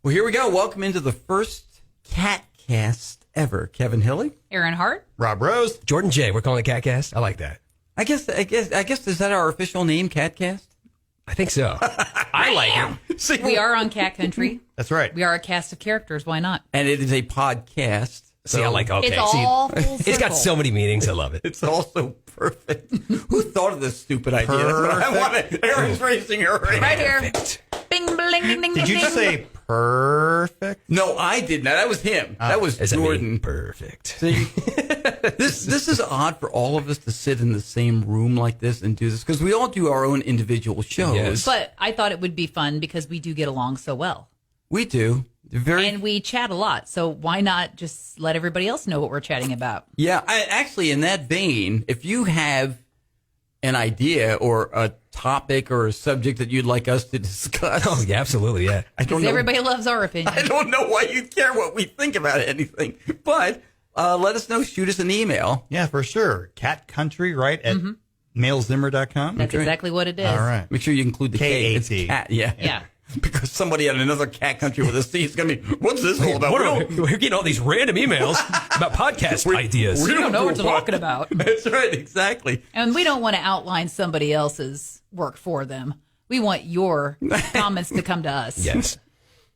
Well, here we go. Welcome into the first KATcast ever. Kevin Hilley, Erin Hart, Rob Rose, Jordan J. We're calling it KATcast. I like that. I guess is that our official name, KATcast? I think so. I like it. See, we are on Cat Country. That's right. We are a cast of characters. Why not? and it is a podcast. See, I like okay. It's all full It's got circle. so many meanings. I love it. It's also perfect. Who thought of this stupid idea? I want it. Erin's raising her hand. Right here. Perfect. Bing, bling, ding, ding, Did you ding, just ding. say perfect? No, I did not. That was him. That was Does that Jordan. mean perfect? See, this is odd for all of us to sit in the same room like this and do this because we all do our own individual shows. Yes. But I thought it would be fun because we do get along so well. We do. They're very And we chat a lot. So why not just let everybody else know what we're chatting about? Yeah, actually, in that vein, if you have an idea or a topic or a subject that you'd like us to discuss, Oh, yeah, absolutely, yeah. I don't Because know. everybody loves our opinion. I don't know why you care what we think about anything, but let us know. Shoot us an email. Yeah, for sure. Cat Country, right? At mailzimmer.com. That's exactly what it is. All right. Make sure you include the K. It's K-A-T. cat. Yeah, Yeah. Because somebody at another cat country with a C is going to be, what's this all about? We're getting all these random emails about podcast ideas. we We don't know what do they're talking about. That's right, exactly. And we don't want to outline somebody else's work for them. We want your comments to come to us. Yes.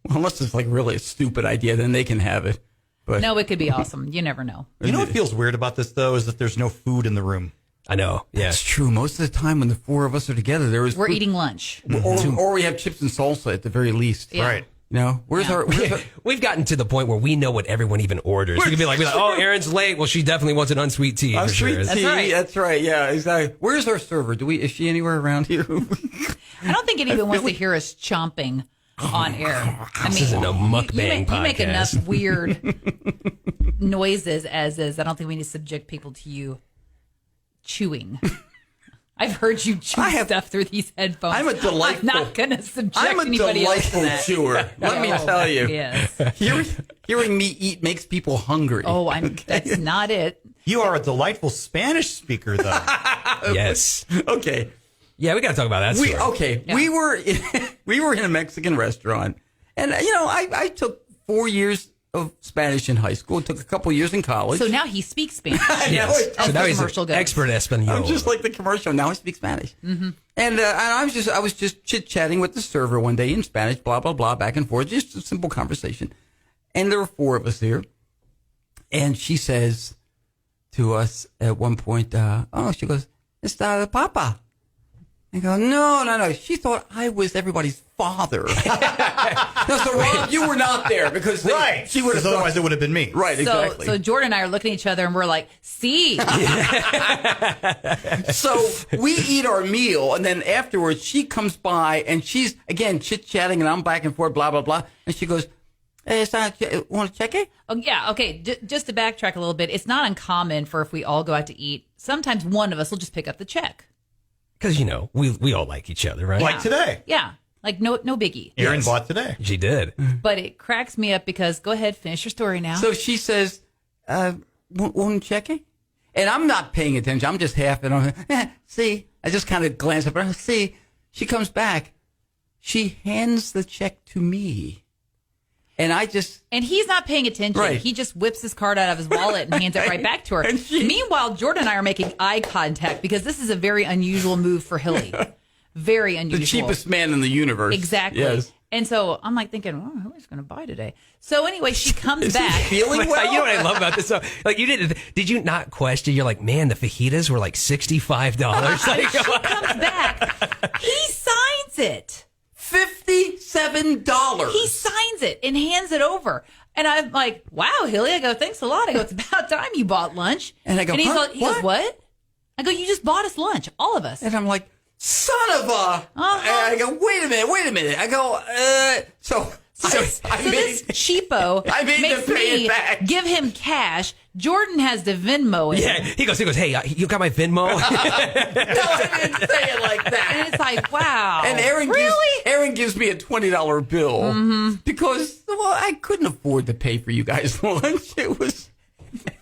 Well, unless it's like really a stupid idea, then they can have it. But No, it could be awesome. You never know. You know what feels weird about this, though, is that there's no food in the room. I know. Yeah. it's true. Most of the time when the four of us are together, there is We're food. eating lunch. Or we have chips and salsa at the very least. Yeah. Right. You know, where's our We've gotten to the point where we know what everyone even orders. We can be like, oh, Erin's late. Well, she definitely wants an unsweet tea. our for sweet sure. tea? right. That's right. Yeah, exactly. Where's our server? Is she anywhere around here? I don't think anyone wants to hear us chomping on air. I This isn't a mukbang you make podcast. enough weird noises as is. I don't think we need to subject people to you chewing. I've heard you chew stuff through these headphones. I'm a delightful- I'm not going to subject I'm a anybody else to delightful that. chewer. Let me Oh, tell you. Yes. Hearing me eat makes people hungry. Oh, that's not it. You are a delightful Spanish speaker, though. Yes. Okay. Yeah, we got to talk about that story. We were in a Mexican restaurant, and I took 4 years of Spanish in high school. It took a couple years in college. So now he speaks Spanish. Yes. As So now the he's commercial an goes. expert Espanol. I'm just like the commercial. Now I speak Spanish. Mm-hmm. And I was just chit chatting with the server one day in Spanish, blah blah blah, back and forth, just a simple conversation. And there were four of us here, and she says to us at one point, she goes, "Está papa." I go, no. She thought I was everybody's father. No, so Rob, you were not there because Right. she would have Because otherwise it would have been me. Right, exactly. So Jordan and I are looking at each other and we're like, see. So we eat our meal, and then afterwards she comes by, and she's, again, chit-chatting, and I'm back and forth, blah, blah, blah. And she goes, want to check it? Oh, yeah. Okay. Just to backtrack a little bit, it's not uncommon for if we all go out to eat, sometimes one of us will just pick up the check. Because, we all like each other, right? Like today. Yeah. Like no biggie. Erin bought today. She did. But it cracks me up because, go ahead, finish your story now. So she says, want to check it? And I'm not paying attention. I'm just half and I'm, see. I just kind of glance up at her. See. She comes back. She hands the check to me. And I just... And he's not paying attention. Right. He just whips his card out of his wallet and hands it right back to her. And Meanwhile, Jordan and I are making eye contact because this is a very unusual move for Hilley. Very unusual. The cheapest man in the universe. Exactly. Yes. And so I'm like thinking, who's going to buy today? So anyway, she comes Is he back. feeling well? You know what I love about this? So, like, did you not question? You're like, man, the fajitas were like $65. Like, She comes back. He signs it. $57. He signs it and hands it over. And I'm like, wow, Hilley. I go, thanks a lot. I go, it's about time you bought lunch. And I go, he huh? goes, what? I go, you just bought us lunch, all of us. And I'm like, son of a... Uh-huh. And I go, wait a minute. I go, So this cheapo I made makes him pay me it back. give him cash. Jordan has the Venmo in. yeah, he goes, hey, you got my Venmo? No, I didn't say it like that. And it's like, wow. And Erin gives me a $20 bill Mm-hmm. because, I couldn't afford to pay for you guys' lunch. It was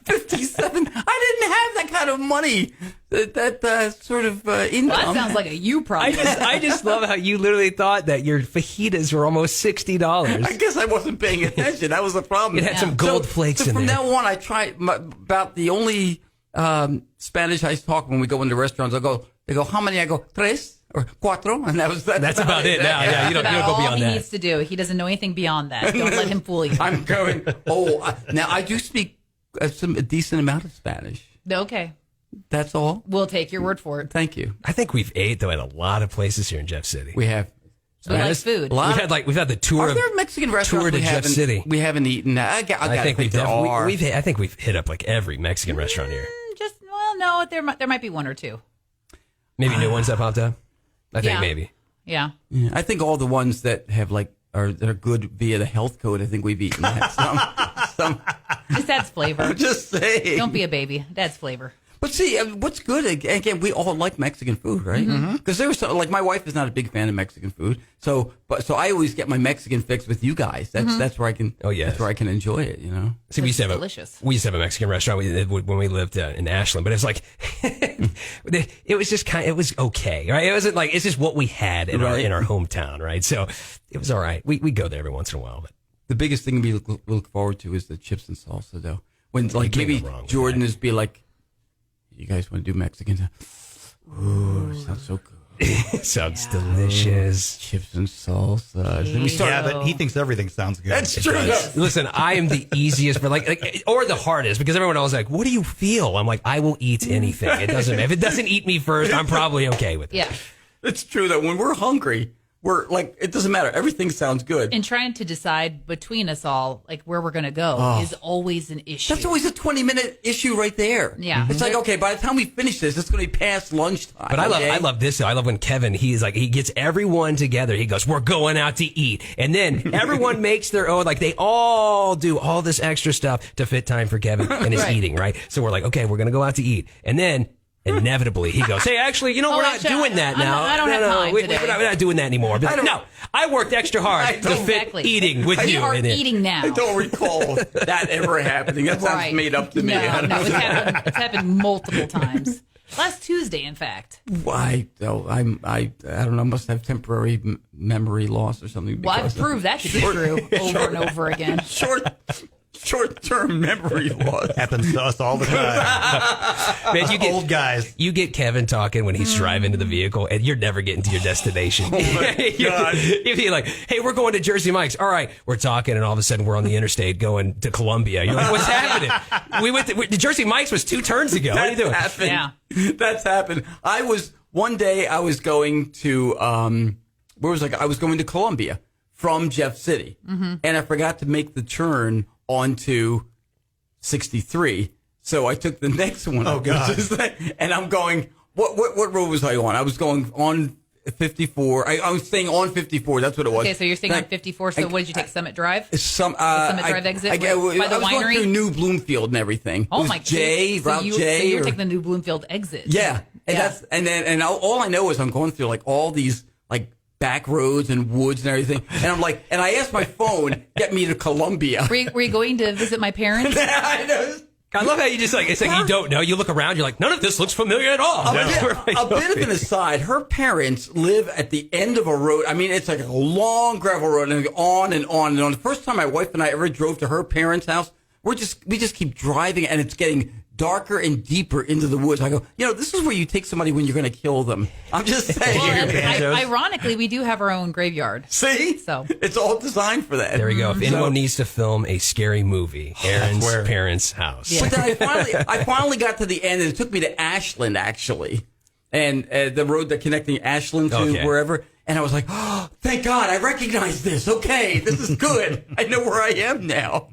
$57. I didn't have that kind of money. that sort of income. Well, that sounds like a you problem. I just love how you literally thought that your fajitas were almost $60. I guess I wasn't paying attention. That was the problem. It had some gold flakes in from there. From now on, I try about the only Spanish I talk when we go into restaurants. They go, how many? I go, tres or cuatro, and that's about it now. Yeah, you don't go all beyond he that. needs to do. He doesn't know anything beyond that. Don't let him fool you. I'm going. Now I do speak a decent amount of Spanish. Okay. That's all. We'll take your word for it. Thank you. I think we've ate though at a lot of places here in Jeff City. We have. We like food. We've had the tour. Are there Mexican restaurants tour to Jeff City? We haven't eaten. I think we've hit up like every Mexican restaurant here. No, there might be one or two. Maybe new ones that popped up. I think maybe. Yeah. I think all the ones that have they're good via the health code. I think we've eaten that. Some. Just adds flavor. I'm just saying. Don't be a baby. It adds flavor. But see, what's good, again, we all like Mexican food, right? Because there was my wife is not a big fan of Mexican food. So I always get my Mexican fix with you guys. That's where I can, that's where I can enjoy it, you know? See, we used to have a Mexican restaurant when we lived in Ashland, but it's like, it was just it was okay, right? It wasn't like, it's just what we had in our hometown, right? So it was all right. We go there every once in a while, but. The biggest thing we look forward to is the chips and salsa, though. When maybe Jordan is be like, "You guys want to do Mexican?" Ooh, sounds so good. Sounds delicious. Chips and salsa. But he thinks everything sounds good. That's true. Listen, I am the easiest for or the hardest because everyone else is like, "What do you feel?" I'm like, "I will eat anything. It doesn't. If it doesn't eat me first, I'm probably okay with it." Yeah, it's true that when we're hungry. We're like, it doesn't matter. Everything sounds good. And trying to decide between us all, like where we're going to go is always an issue. That's always a 20-minute issue right there. Yeah. It's like, okay, by the time we finish this, it's going to be past lunchtime. But I love this. I love when Kevin, he gets everyone together. He goes, we're going out to eat. And then everyone makes their own, like they all do all this extra stuff to fit time for Kevin and his eating, right? So we're like, okay, we're going to go out to eat. And then inevitably, he goes, hey, actually, we're not doing that now. I don't have time today. We're not doing that anymore. But no, I worked extra hard to fit eating with you. We are eating now. I don't recall that ever happening. That sounds made up to me. No, it's happened multiple times. Last Tuesday, in fact. Why? I don't know. Must have temporary memory loss or something. Well, I've proved that to be true over and over again. Short-term memory loss happens to us all the time. Man, old guys. You get Kevin talking when he's driving to the vehicle, and you're never getting to your destination. Oh my God. You'd be like, "Hey, we're going to Jersey Mike's." All right, we're talking, and all of a sudden we're on the interstate going to Columbia. You're like, "What's happening?" We went to Jersey Mike's was 2 turns ago. What are you doing? Happened. Yeah, that's happened. One day I was going to I was going to Columbia from Jeff City, and I forgot to make the turn onto 63. So I took the next one. Oh, God. And I'm going, what road was I on? I was going on 54. I was staying on 54. That's what it was. Okay, so you're staying on 54. So what did you take, Summit Drive? Summit Drive exit by the winery? I was going through New Bloomfield and everything. Oh, my God. Route J. So you were taking the New Bloomfield exit. Yeah. And all I know is I'm going through like all these like back roads and woods and everything. And I'm like, and I asked my phone, get me to Columbia. Were you going to visit my parents? I know. I love how you just it's like you don't know. You look around, you're like, none of this looks familiar at all. A bit of an aside, her parents live at the end of a road. I mean, it's like a long gravel road and on and on and on. The first time my wife and I ever drove to her parents' house, we just keep driving and it's getting darker and deeper into the woods. I go, this is where you take somebody when you're going to kill them. I'm just saying. Well, ironically, we do have our own graveyard. See? So it's all designed for that. There we go. If anyone needs to film a scary movie, Erin's parents' house. Yeah. But then I finally got to the end, and it took me to Ashland, actually. And the road that connecting Ashland to wherever. And I was like, oh, thank God, I recognize this. Okay, this is good. I know where I am now.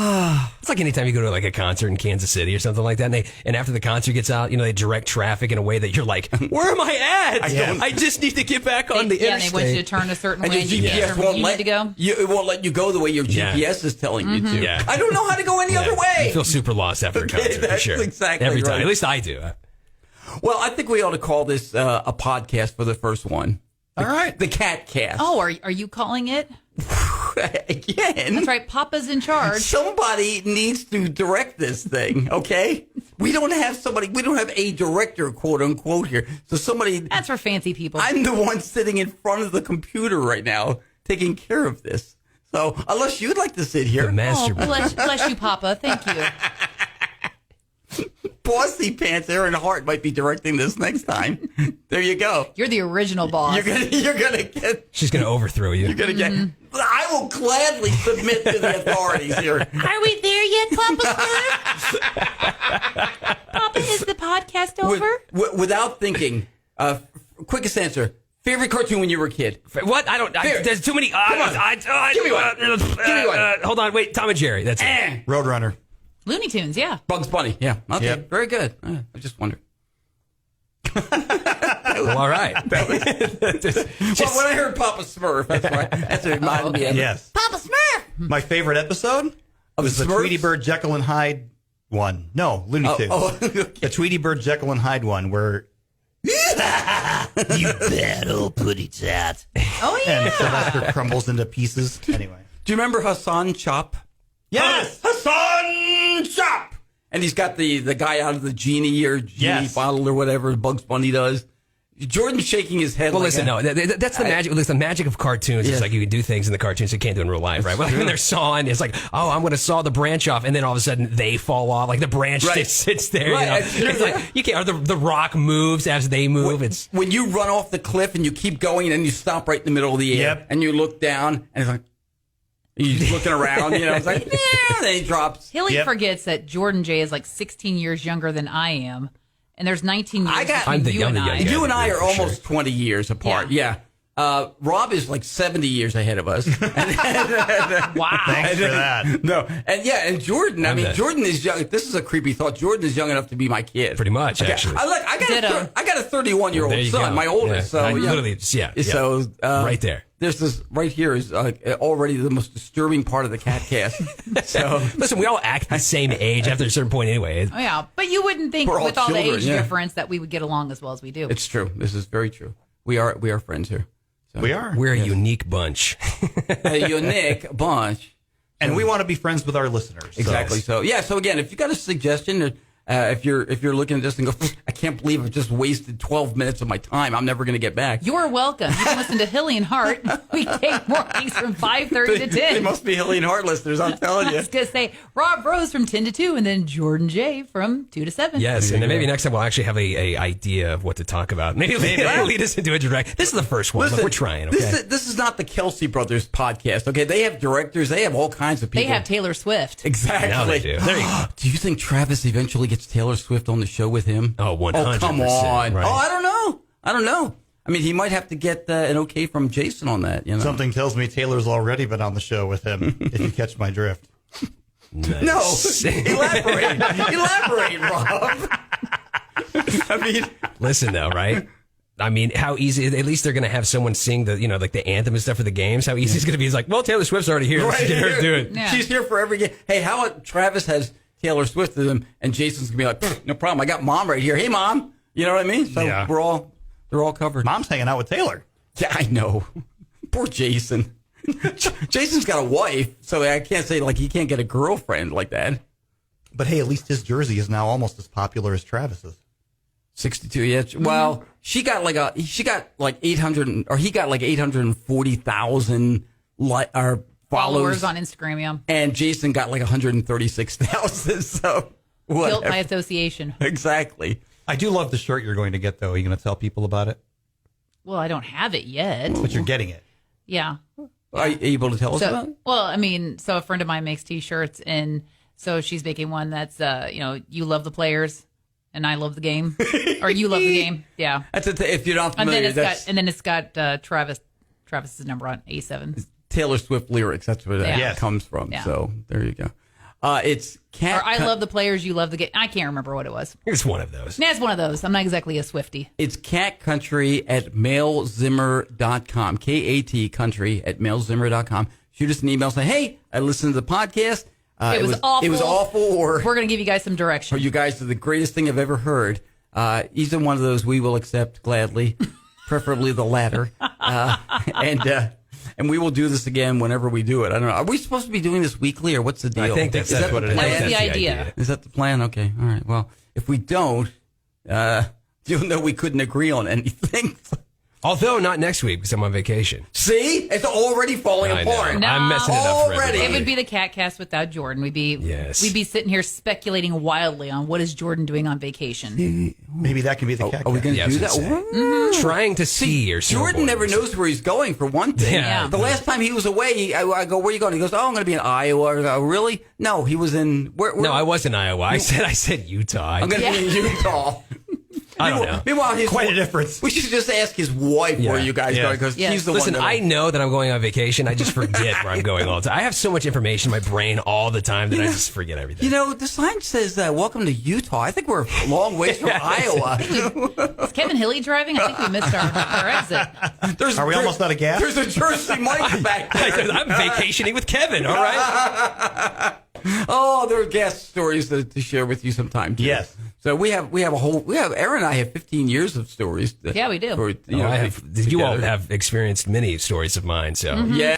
It's like anytime you go to like a concert in Kansas City or something like that, and after the concert gets out, they direct traffic in a way that you're like, where am I at? I just need to get back on the interstate. And they want you to turn a certain way. And your GPS won't let you go. It won't let you go the way your GPS is telling you to. Yeah. I don't know how to go any other way. You feel super lost after a concert, for sure. Exactly every time. Right. At least I do. Well, I think we ought to call this a podcast for the first one. All right. The KATcast. Oh, are you calling it? Again. That's right. Papa's in charge. Somebody needs to direct this thing, okay? We don't have a director, quote unquote, here. So That's for fancy people. I'm the one sitting in front of the computer right now taking care of this. So unless you'd like to sit here. The master. Bless you, Papa. Thank you. Bossy Pants Erin Hart might be directing this next time. There you go. You're the original boss. You're gonna get. She's going to overthrow you. You're gonna get. I will gladly submit to the authorities here. Are we there yet, Papa? Papa, is the podcast over? Without thinking, quickest answer. Favorite cartoon when you were a kid? What? There's too many. Come on. Give me one. Give me one. Hold on. Wait. Tom and Jerry. That's it. Roadrunner. Looney Tunes, yeah. Bugs Bunny. Yeah. Okay. Yep. Very good. I just wondered. Well, all right. Well, when I heard Papa Smurf, that's what reminded me of. Yes. Papa Smurf! My favorite episode was the Smurfs? Tweety Bird, Jekyll and Hyde one. No, Looney Tunes. Okay. The Tweety Bird, Jekyll and Hyde one where... You bad old putty tat. Oh, yeah. And Sylvester crumbles into pieces. Anyway. Do you remember Hassan Chop? Yes! Hassan Chop! And he's got the guy out of the genie Yes. bottle or whatever Bugs Bunny does. Jordan's shaking his head. Well, like listen, no, that's the magic. Listen, the magic of cartoons is like you can do things in the cartoons you can't do in real life, right? Well, when they're sawing, it's like, oh, I'm going to saw the branch off, and then all of a sudden they fall off, like the branch just sits there. Right. You know? It's like you can't. Or the rock moves as they move. It's when you run off the cliff and you keep going, and then you stop right in the middle of the air, Yep. and you look down, and it's like he's looking around. It's like, then he drops. Hilly Yep. forgets that Jordan J is like 16 years younger than I am. And there's 19 years between I'm the you and young I. guy. You and I are for almost sure. 20 years apart. Yeah. Robb is like 70 years ahead of us. Wow. Thanks for that. No, and Jordan. I mean, that. Jordan is young. This is a creepy thought. Jordan is young enough to be my kid. pretty much actually. I got a 31-year-old There you son, go. my oldest. Yeah. So I yeah. literally, yeah. So right there. This right here is already the most disturbing part of the KATcast. So Listen, we all act the same age after a certain point anyway. Oh, yeah. But you wouldn't think We're all with all the children, age yeah. difference that we would get along as well as we do. it's true. This is very true. We are friends here. So, We are. We're a unique bunch. a unique bunch. And we want to be friends with our listeners. so- Exactly. So yeah. So again, if you got a suggestion, if you're looking at this and go, I can't believe I've just wasted 12 minutes of my time. I'm never going to get back. You're welcome. You can listen to Hilley Hart weekday mornings from 5:30 to 10. They must be Hilley Hart listeners. I'm telling I you. was going to say Rob Rose from 10 to 2 and then Jordan J from 2 to 7. Yes, and then maybe next time we'll actually have a idea of what to talk about. Maybe lead us into a direct. This is the first one. Look, we're trying. Okay. This is not the Kelsey Brothers podcast. Okay, they have directors. They have all kinds of people. They have Taylor Swift. exactly. Now they do. There you go. Do you think Travis eventually gets Taylor Swift on the show with him? Oh, 100%, Oh, come on. right. Oh, I don't know. I mean, he might have to get an okay from Jason on that. You know? Something tells me Taylor's already been on the show with him, if you catch my drift. Nice. No, elaborate, Rob. I mean, Listen though, right? I mean, how easy? At least they're going to have someone sing the, like the anthem and stuff for the games. How easy it's going to be? It's like, well, Taylor Swift's already here. Let's right get her to do here. it. Yeah. She's here for every game. Hey, how about Travis has Taylor Swift with him, and Jason's gonna be like, "Pfft, no problem. I got Mom right here. Hey, Mom. You know what I mean? So Yeah. they're all covered. Mom's hanging out with Taylor. Yeah, I know. Poor Jason. Jason's got a wife, so I can't say like he can't get a girlfriend like that. But hey, at least his jersey is now almost as popular as Travis's. 62. Yeah. Well, he got like 800, or he got like 840,000 followers Followers on Instagram, yeah. and Jason got like 136,000. So Guilt whatever. by association. Exactly. I do love the shirt you're going to get, though. Are you going to tell people about it? Well, I don't have it yet. But you're getting it. Yeah. Are you able to tell us about So, it? well, I mean, so a friend of mine makes T-shirts, and so she's making one that's, you love the players, and I love the game, or you love the game, yeah. That's if you're not And familiar. then it's got Travis's number on A7. Taylor Swift lyrics. That's where that Yeah. comes from. Yeah. So there you go. It's Or I love the players, you love the game. I can't remember what it was. It's one of those. Nah, it's one of those. I'm not exactly a Swiftie. It's catcountry at mailzimmer.com. KAT country at mailzimmer.com. Shoot us an email. Say, hey, I listened to the podcast. It was awful. It was awful. Or We're going to give you guys some direction. you guys are the greatest thing I've ever heard. Either one of those we will accept gladly, preferably the latter. And and we will do this again whenever we do it. I don't know. Are we supposed to be doing this weekly, or what's the deal? I think that's what it is. That was That's the idea. Is that the plan? Okay. All right. Well, if we don't, you'll know we couldn't agree on anything. Although not next week because I'm on vacation. See? It's already falling I know. apart. No. I'm messing it up for Already. everybody. It would be the KATcast without Jordan. We'd be sitting here speculating wildly on what is Jordan doing on vacation. Maybe that can be the KATcast. Are we going to do that? Trying to see your Jordan snowboard. never knows where he's going, for one thing. Yeah. The last time he was away, I go, where are you going? He goes, oh, I'm going to be in Iowa. I go, really? No, he was in... Where? No, I was in Iowa. I said Utah. I'm going to be in Utah. I don't know. Meanwhile, his Quite a difference. We should just ask his wife where you guys go, because she's the Listen, one. I know that I'm going on vacation. I just forget where I'm going all the time. I have so much information in my brain all the time that I just forget everything. You know, the sign says, welcome to Utah. I think we're a long ways from Iowa. Is Kevin Hilley driving? I think we missed our exit. Are we almost out of gas? There's a Jersey Mike back there. I'm vacationing with Kevin, all right? Oh, there are guest stories to share with you sometime, too. Yes. So Erin and I have 15 years of stories. Yeah, we do. For, You all have experienced many stories of mine, so. Yeah.